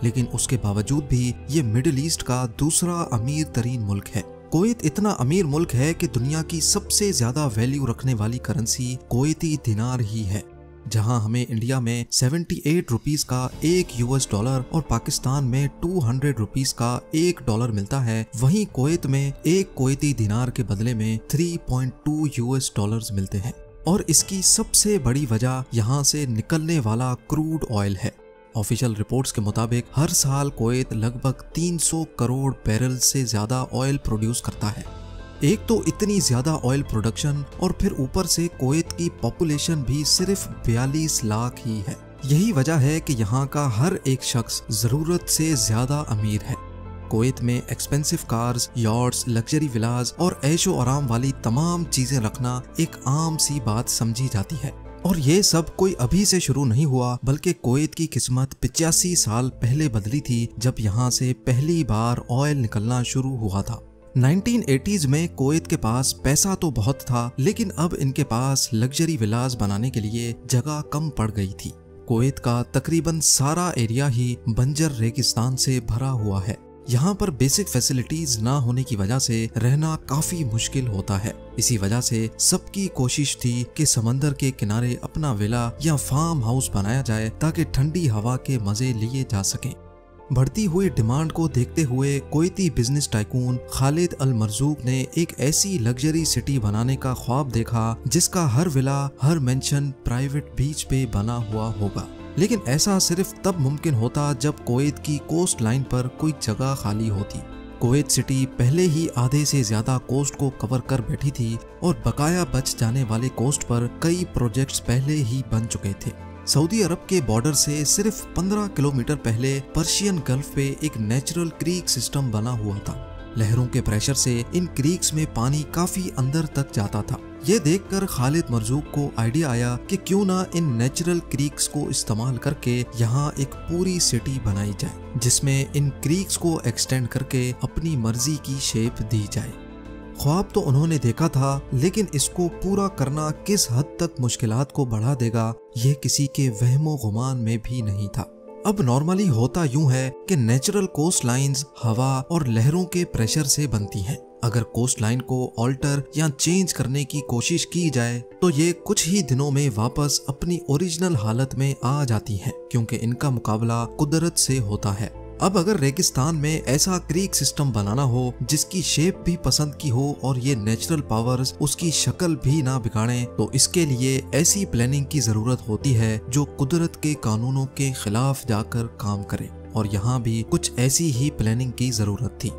लेकिन उसके बावजूद भी ये मिडिल ईस्ट का दूसरा अमीर तरीन मुल्क है। कुवैत इतना अमीर मुल्क है कि दुनिया की सबसे ज्यादा वैल्यू रखने वाली करेंसी कुवैती दिनार ही है। जहां हमें इंडिया में 78 रुपीस का $1 और पाकिस्तान में 200 रुपीस का $1 मिलता है, वहीं कुवैत में एक कुवैती दिनार के बदले में $3.2 मिलते हैं। और इसकी सबसे बड़ी वजह यहाँ से निकलने वाला क्रूड ऑयल है। ऑफिशियल रिपोर्ट्स के मुताबिक हर साल कुवैत लगभग 300 करोड़ बैरल से ज्यादा ऑयल प्रोड्यूस करता है। एक तो इतनी ज्यादा ऑयल प्रोडक्शन और फिर ऊपर से कुवैत की पॉपुलेशन भी सिर्फ 42 लाख ही है। यही वजह है कि यहाँ का हर एक शख्स जरूरत से ज्यादा अमीर है। कुवैत में एक्सपेंसिव कार्स, यॉट्स, लग्जरी विलास और ऐशो आराम वाली तमाम चीजें रखना एक आम सी बात समझी जाती है। और ये सब कोई अभी से शुरू नहीं हुआ, बल्कि कुवैत की किस्मत 85 साल पहले बदली थी, जब यहाँ से पहली बार ऑयल निकलना शुरू हुआ था। 1980s में कुवैत के पास पैसा तो बहुत था, लेकिन अब इनके पास लग्जरी विलास बनाने के लिए जगह कम पड़ गई थी। कुवैत का तकरीबन सारा एरिया ही बंजर रेगिस्तान से भरा हुआ है। यहाँ पर बेसिक फैसिलिटीज ना होने की वजह से रहना काफी मुश्किल होता है। इसी वजह से सबकी कोशिश थी कि समंदर के किनारे अपना विला या फार्म हाउस बनाया जाए ताकि ठंडी हवा के मजे लिए जा सकें। बढ़ती हुई डिमांड को देखते हुए कुवैती बिजनेस टाइकून खालिद अल मरजूक ने एक ऐसी लग्जरी सिटी बनाने का ख्वाब देखा जिसका हर विला, हर मेंशन प्राइवेट बीच पे बना हुआ होगा। लेकिन ऐसा सिर्फ तब मुमकिन होता जब कुवैत की कोस्ट लाइन पर कोई जगह खाली होती। कुवैत सिटी पहले ही आधे से ज्यादा कोस्ट को कवर कर बैठी थी और बकाया बच जाने वाले कोस्ट पर कई प्रोजेक्ट्स पहले ही बन चुके थे। सऊदी अरब के बॉर्डर से सिर्फ 15 किलोमीटर पहले पर्शियन गल्फ पे एक नेचुरल क्रीक सिस्टम बना हुआ था। लहरों के प्रेशर से इन क्रीक्स में पानी काफी अंदर तक जाता था। ये देखकर खालिद मरजूक को आइडिया आया कि क्यों ना इन नेचुरल क्रीक्स को इस्तेमाल करके यहाँ एक पूरी सिटी बनाई जाए, जिसमें इन क्रीक्स को एक्सटेंड करके अपनी मर्जी की शेप दी जाए। ख्वाब तो उन्होंने देखा था, लेकिन इसको पूरा करना किस हद तक मुश्किलात को बढ़ा देगा, ये किसी के वहमो गुमान में भी नहीं था। अब नॉर्मली होता यूं है कि नेचुरल कोस्ट लाइन्स हवा और लहरों के प्रेशर से बनती हैं। अगर कोस्ट लाइन को ऑल्टर या चेंज करने की कोशिश की जाए तो ये कुछ ही दिनों में वापस अपनी ओरिजिनल हालत में आ जाती हैं, क्योंकि इनका मुकाबला कुदरत से होता है। अब अगर रेगिस्तान में ऐसा क्रीक सिस्टम बनाना हो जिसकी शेप भी पसंद की हो और ये नेचुरल पावर्स उसकी शक्ल भी ना बिगाड़ें, तो इसके लिए ऐसी प्लानिंग की जरूरत होती है जो कुदरत के कानूनों के खिलाफ जाकर काम करे। और यहाँ भी कुछ ऐसी ही प्लानिंग की जरूरत थी।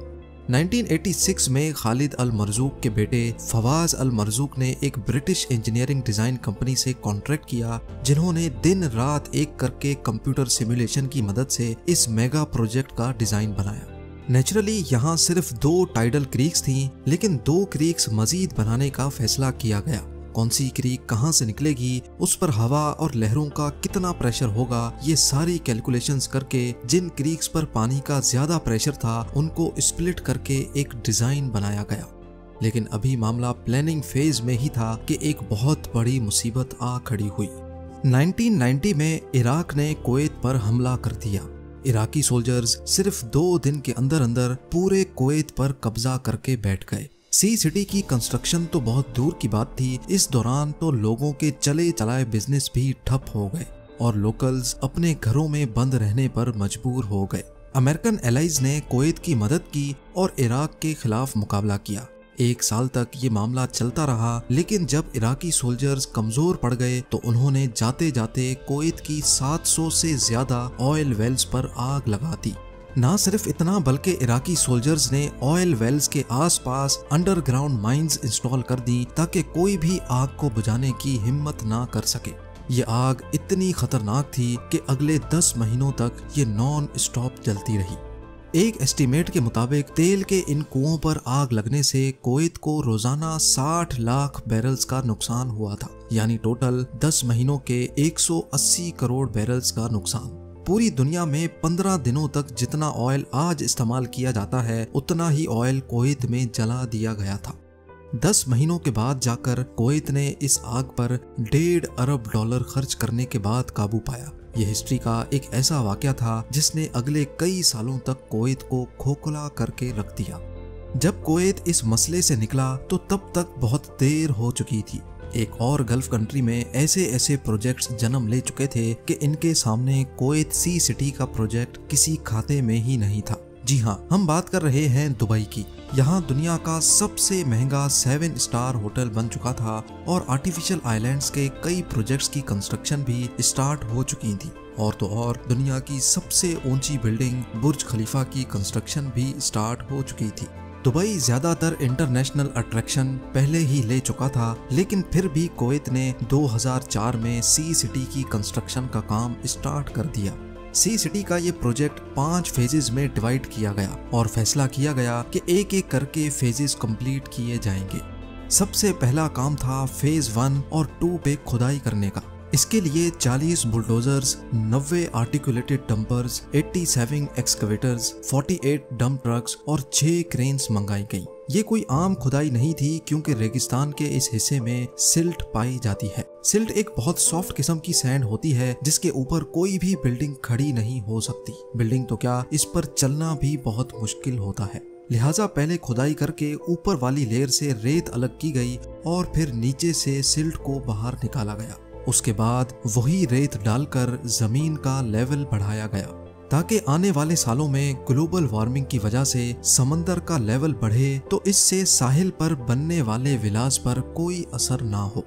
1986 में खालिद अल मरजूक के बेटे फवाज अल मरजूक ने एक ब्रिटिश इंजीनियरिंग डिजाइन कंपनी से कॉन्ट्रैक्ट किया, जिन्होंने दिन रात एक करके कंप्यूटर सिमुलेशन की मदद से इस मेगा प्रोजेक्ट का डिजाइन बनाया। नेचुरली यहाँ सिर्फ 2 टाइडल क्रीक्स थीं, लेकिन 2 क्रीक्स मजीद बनाने का फैसला किया गया। कौन सी क्रीक कहां से निकलेगी, उस पर हवा और लहरों का कितना प्रेशर होगा, ये सारी कैलकुलेशंस करके जिन क्रीक्स पर पानी का ज्यादा प्रेशर था उनको स्प्लिट करके एक डिजाइन बनाया गया। लेकिन अभी मामला प्लानिंग फेज में ही था कि एक बहुत बड़ी मुसीबत आ खड़ी हुई। 1990 में इराक ने कुवैत पर हमला कर दिया। इराकी सोल्जर्स सिर्फ 2 दिन के अंदर अंदर पूरे कुवैत पर कब्जा करके बैठ गए। सी सिटी की कंस्ट्रक्शन तो बहुत दूर की बात थी, इस दौरान तो लोगों के चले चलाए बिजनेस भी ठप हो गए और लोकल्स अपने घरों में बंद रहने पर मजबूर हो गए। अमेरिकन एलाइज ने कुवैत की मदद की और इराक के खिलाफ मुकाबला किया। 1 साल तक ये मामला चलता रहा, लेकिन जब इराकी सोल्जर्स कमजोर पड़ गए तो उन्होंने जाते जाते कुवैत की 700 से ज्यादा ऑयल वेल्स पर आग लगा दी। ना सिर्फ इतना, बल्कि इराकी सोल्जर्स ने ऑयल वेल्स के आसपास अंडरग्राउंड माइंस इंस्टॉल कर दी ताकि कोई भी आग को बुझाने की हिम्मत ना कर सके। ये आग इतनी खतरनाक थी कि अगले 10 महीनों तक ये नॉन स्टॉप जलती रही। एक एस्टीमेट के मुताबिक तेल के इन कुओं पर आग लगने से कुवैत को रोजाना 60 लाख बैरल्स का नुकसान हुआ था, यानी टोटल 10 महीनों के 180 करोड़ बैरल्स का नुकसान। पूरी दुनिया में 15 दिनों तक जितना ऑयल आज इस्तेमाल किया जाता है उतना ही ऑयल कुवैत में जला दिया गया था। 10 महीनों के बाद जाकर कुवैत ने इस आग पर $1.5 अरब खर्च करने के बाद काबू पाया। ये हिस्ट्री का एक ऐसा वाकया था जिसने अगले कई सालों तक कुवैत को खोखला करके रख दिया। जब कुवैत इस मसले से निकला तो तब तक बहुत देर हो चुकी थी। एक और गल्फ कंट्री में ऐसे ऐसे प्रोजेक्ट्स जन्म ले चुके थे कि इनके सामने कुवैत सी सिटी का प्रोजेक्ट किसी खाते में ही नहीं था। जी हाँ, हम बात कर रहे हैं दुबई की। यहाँ दुनिया का सबसे महंगा 7 स्टार होटल बन चुका था और आर्टिफिशियल आइलैंड्स के कई प्रोजेक्ट्स की कंस्ट्रक्शन भी स्टार्ट हो चुकी थी। और तो और दुनिया की सबसे ऊंची बिल्डिंग बुर्ज खलीफा की कंस्ट्रक्शन भी स्टार्ट हो चुकी थी। दुबई ज्यादातर इंटरनेशनल अट्रैक्शन पहले ही ले चुका था, लेकिन फिर भी कुवैत ने 2004 में सी सिटी की कंस्ट्रक्शन का काम स्टार्ट कर दिया। सी सिटी का ये प्रोजेक्ट 5 फेजेस में डिवाइड किया गया और फैसला किया गया कि एक एक करके फेजेस कंप्लीट किए जाएंगे। सबसे पहला काम था फेज 1 और 2 पे खुदाई करने का। इसके लिए 40 bulldozers, 90 articulated dumpers, 87 एक्सकवेटर्स, 48 dump trucks और 6 क्रेन्स मंगाई गई। ये कोई आम खुदाई नहीं थी, क्योंकि रेगिस्तान के इस हिस्से में सिल्ट पाई जाती है। सिल्ट एक बहुत सॉफ्ट किस्म की सैंड होती है जिसके ऊपर कोई भी बिल्डिंग खड़ी नहीं हो सकती। बिल्डिंग तो क्या, इस पर चलना भी बहुत मुश्किल होता है। लिहाजा पहले खुदाई करके ऊपर वाली लेयर से रेत अलग की गई और फिर नीचे से सिल्ट को बाहर निकाला गया। उसके बाद वही रेत डालकर जमीन का लेवल बढ़ाया गया ताकि आने वाले सालों में ग्लोबल वार्मिंग की वजह से समंदर का लेवल बढ़े तो इससे साहिल पर बनने वाले विलास पर कोई असर ना हो।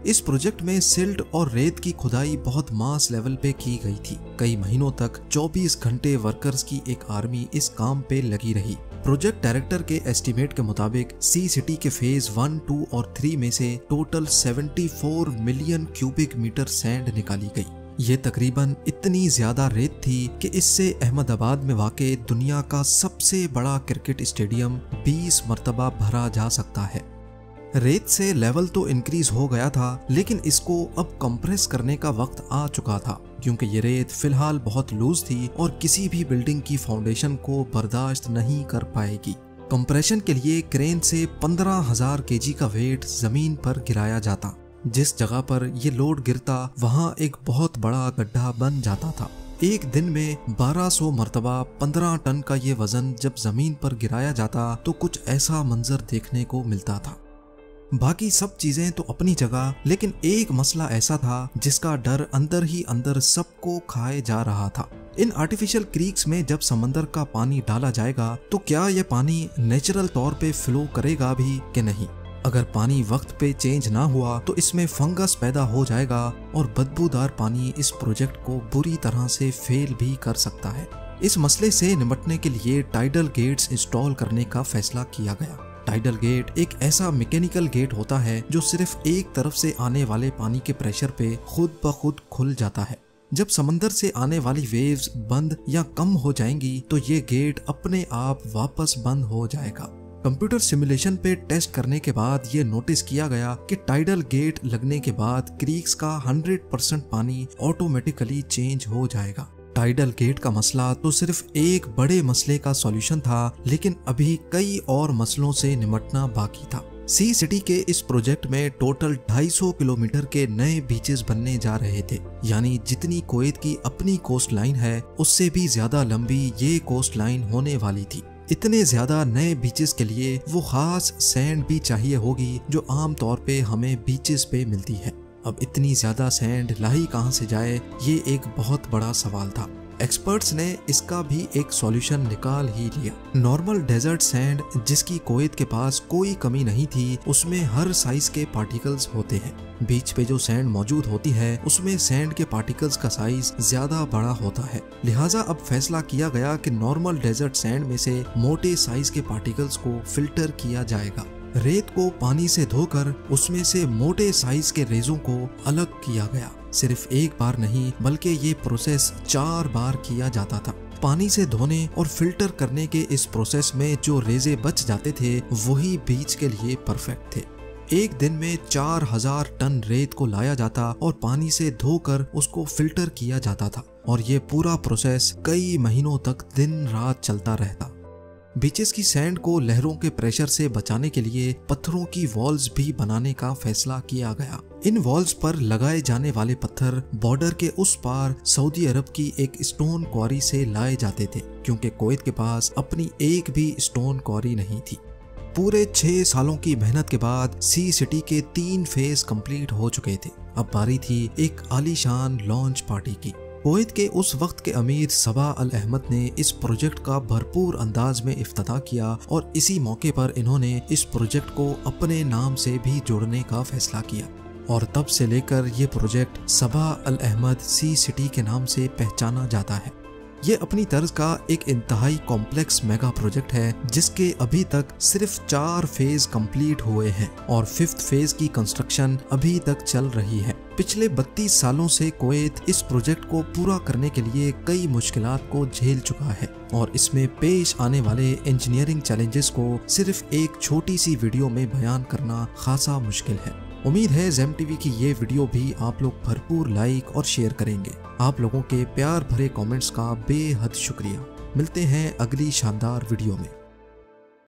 इस प्रोजेक्ट में सिल्ट और रेत की खुदाई बहुत मास लेवल पे की गई थी। कई महीनों तक 24 घंटे वर्कर्स की एक आर्मी इस काम पे लगी रही। प्रोजेक्ट डायरेक्टर के एस्टीमेट के मुताबिक सी सिटी के फेज 1, 2 और 3 में से total 74 million cubic metre sand निकाली गई। ये तकरीबन इतनी ज्यादा रेत थी कि इससे अहमदाबाद में वाक़े दुनिया का सबसे बड़ा क्रिकेट स्टेडियम 20 मरतबा भरा जा सकता है। रेत से लेवल तो इंक्रीज हो गया था, लेकिन इसको अब कंप्रेस करने का वक्त आ चुका था, क्योंकि ये रेत फिलहाल बहुत लूज थी और किसी भी बिल्डिंग की फाउंडेशन को बर्दाश्त नहीं कर पाएगी। कंप्रेशन के लिए क्रेन से 15,000 केजी का वेट जमीन पर गिराया जाता। जिस जगह पर ये लोड गिरता वहाँ एक बहुत बड़ा गड्ढा बन जाता था। एक दिन में 1200 मरतबा 15 टन का ये वजन जब जमीन पर गिराया जाता तो कुछ ऐसा मंजर देखने को मिलता था। बाकी सब चीजें तो अपनी जगह, लेकिन एक मसला ऐसा था जिसका डर अंदर ही अंदर सबको खाए जा रहा था। इन आर्टिफिशियल क्रीक्स में जब समंदर का पानी डाला जाएगा तो क्या यह पानी नेचुरल तौर पे फ्लो करेगा भी कि नहीं। अगर पानी वक्त पे चेंज ना हुआ तो इसमें फंगस पैदा हो जाएगा और बदबूदार पानी इस प्रोजेक्ट को बुरी तरह से फेल भी कर सकता है। इस मसले से निपटने के लिए टाइडल गेट्स इंस्टॉल करने का फैसला किया गया। टाइडल गेट एक ऐसा मैकेनिकल गेट होता है जो सिर्फ एक तरफ से आने वाले पानी के प्रेशर पे खुद ब खुद खुल जाता है। जब समंदर से आने वाली वेव्स बंद या कम हो जाएंगी तो ये गेट अपने आप वापस बंद हो जाएगा। कंप्यूटर सिमुलेशन पे टेस्ट करने के बाद ये नोटिस किया गया कि टाइडल गेट लगने के बाद क्रीक्स का 100% पानी ऑटोमेटिकली चेंज हो जाएगा। टाइडल गेट का मसला तो सिर्फ एक बड़े मसले का सॉल्यूशन था, लेकिन अभी कई और मसलों से निपटना बाकी था। सी सिटी के इस प्रोजेक्ट में टोटल 250 किलोमीटर के नए बीचेस बनने जा रहे थे, यानी जितनी कुवैत की अपनी कोस्ट लाइन है उससे भी ज्यादा लंबी ये कोस्ट लाइन होने वाली थी। इतने ज्यादा नए बीचेस के लिए वो खास सैंड भी चाहिए होगी जो आम तौर पे हमें बीचेस पे मिलती है। अब इतनी ज्यादा सैंड लाई कहां से जाए, ये एक बहुत बड़ा सवाल था। एक्सपर्ट्स ने इसका भी एक सॉल्यूशन निकाल ही लिया। नॉर्मल डेजर्ट सैंड जिसकी कुवैत के पास कोई कमी नहीं थी, उसमें हर साइज के पार्टिकल्स होते हैं। बीच पे जो सैंड मौजूद होती है उसमें सैंड के पार्टिकल्स का साइज ज्यादा बड़ा होता है। लिहाजा अब फैसला किया गया कि नॉर्मल डेजर्ट सैंड में से मोटे साइज के पार्टिकल्स को फिल्टर किया जाएगा। रेत को पानी से धोकर उसमें से मोटे साइज के रेजों को अलग किया गया। सिर्फ एक बार नहीं बल्कि ये प्रोसेस 4 बार किया जाता था। पानी से धोने और फिल्टर करने के इस प्रोसेस में जो रेजे बच जाते थे वही बीच के लिए परफेक्ट थे। एक दिन में 4000 टन रेत को लाया जाता और पानी से धोकर उसको फिल्टर किया जाता था और ये पूरा प्रोसेस कई महीनों तक दिन रात चलता रहता। बीचेस की सैंड को लहरों के प्रेशर से बचाने के लिए पत्थरों की वॉल्स भी बनाने का फैसला किया गया। इन वॉल्स पर लगाए जाने वाले पत्थर बॉर्डर के उस पार सऊदी अरब की एक स्टोन क्वारी से लाए जाते थे, क्योंकि कुवैत के पास अपनी एक भी स्टोन क्वारी नहीं थी। पूरे 6 सालों की मेहनत के बाद सी सिटी के 3 फेज कंप्लीट हो चुके थे। अब बारी थी एक आलीशान लॉन्च पार्टी की। कुवैत के उस वक्त के अमीर सबा अल अहमद ने इस प्रोजेक्ट का भरपूर अंदाज में इफ्तिताह किया और इसी मौके पर इन्होंने इस प्रोजेक्ट को अपने नाम से भी जोड़ने का फैसला किया और तब से लेकर ये प्रोजेक्ट सबा अल अहमद सी सिटी के नाम से पहचाना जाता है। ये अपनी तर्ज का एक इंतहाई कॉम्प्लेक्स मेगा प्रोजेक्ट है जिसके अभी तक सिर्फ 4 फेज कंप्लीट हुए हैं और 5th फेज की कंस्ट्रक्शन अभी तक चल रही है। पिछले 32 सालों से कुवैत इस प्रोजेक्ट को पूरा करने के लिए कई मुश्किलात को झेल चुका है और इसमें पेश आने वाले इंजीनियरिंग चैलेंजेस को सिर्फ एक छोटी सी वीडियो में बयान करना खासा मुश्किल है। उम्मीद है ज़ेम टीवी की ये वीडियो भी आप लोग भरपूर लाइक और शेयर करेंगे। आप लोगों के प्यार भरे कमेंट्स का बेहद शुक्रिया। मिलते हैं अगली शानदार वीडियो में।